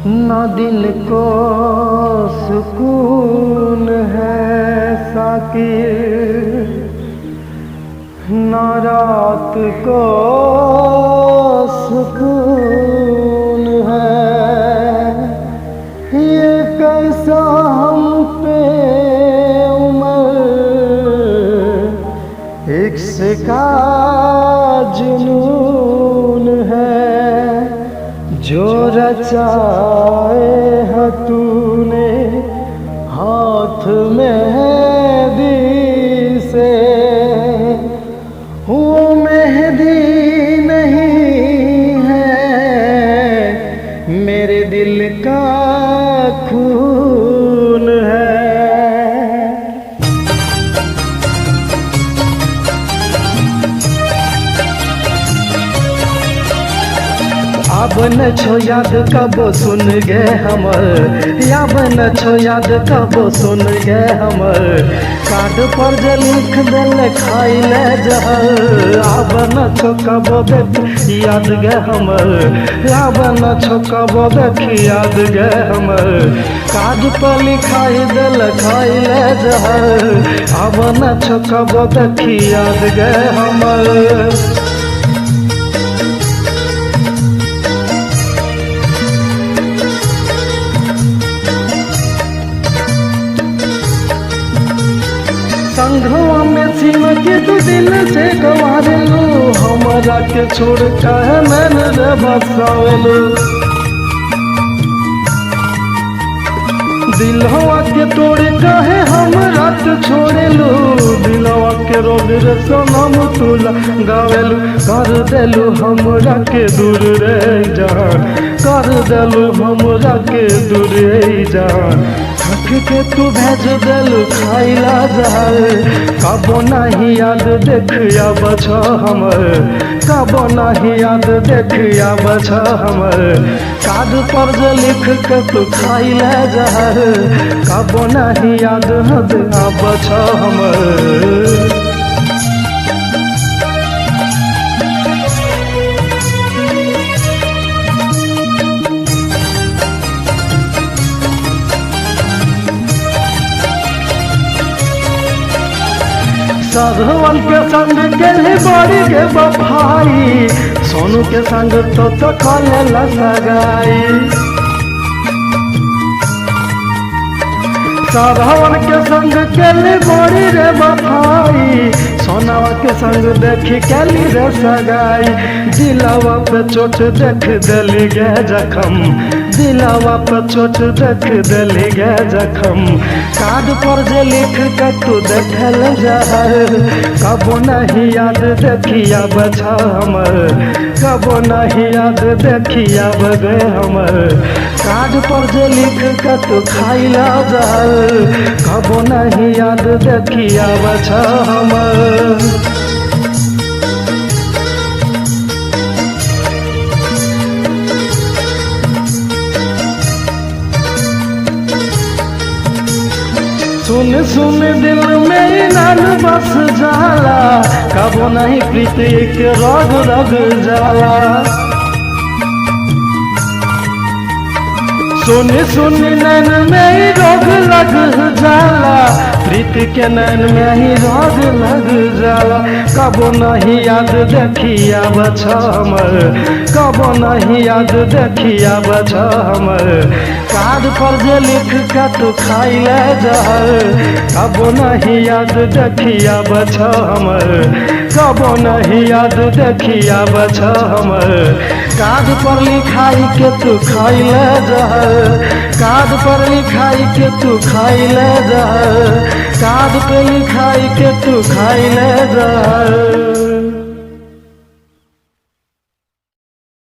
ना दिल को सुकून है साकी, ना रात को सुकून है। ये कैसा हम पे उम्र इश्क़ का जुनून है, जो रचाए है तूने हाथ मेहंदी से। वो मेहंदी नहीं है, मेरे दिल का खून है। अब न छो याद कबो सुन गे हमर, अब न छो याद कबो सुन गे हमर। कार्ड पर जे लिख दिल खाई ले जहर, अब न छो कबो देख याद गे हमर, अब न छो कबो देख याद गे हमर। कार्ड पर लिखाई दिल खाई ले जहर, अब न छो कबो देख याद गे हमर। संघवा में सिम के तू दिल से गवार लो, हमरा के छोड़ कहे मैंने रे बसावेलो। दिलवा के तोड़ कहे हमरा के छोड़े लो, दिलवा के रोग रे सनम तुला गावेलू। कर देलू हमरा के दूर रे जान, कर देलू हमरा के दूर रे जान। थक के तू भेज देलू खाइला जहर, कबो नहीं याद देखिया बछ हमर, कबो नहीं याद देखिया बछ हमर। कार्ड पर जे लिख के तू खाइला जहर, कबो नहीं याद देखिया बछ हमर। साधवन के संग के बड़ी के बफाई, सोनू के संग तो कले सगाई। साधवन के संग के बड़ी रे बफाई, सोनावा के संग देखी कैली रे सगाई। दिलावा पे चोट देख दिली गे जखम, दिलावा पे चोट देख दिली गे जखम। कार्ड पर जे लिख के तू देखल जहर, कबो नहीं याद देखिया बछा हमर, कबो नहीं याद देखिया बगे हमर। कार्ड पर जे लिख के तू खाइला जहर, कबो नहीं याद देखिया बछा हमर। सुन सुन दिल में नाल बस जाला, कबो नहीं प्रीति के रग रग जाला। सुन सुन नैन में रोग लग जाला, प्रीति के नैन में ही रोग लग जाला। कबो नहीं याद देखिया बछ हमर, कबो नहीं याद देखिया बछ हमर। कार्ड पर जे लिख के तू खाइले जहर, कबो नहीं याद देखिया बछ हमर, कबो नहीं याद देखिया बछ हमर। कार्ड पर लिखाई के तू खाइले जहर, कार्ड पर लिखाई के तू खाइले जहर, कार्ड पे लिखाई के तू खाइले जहर।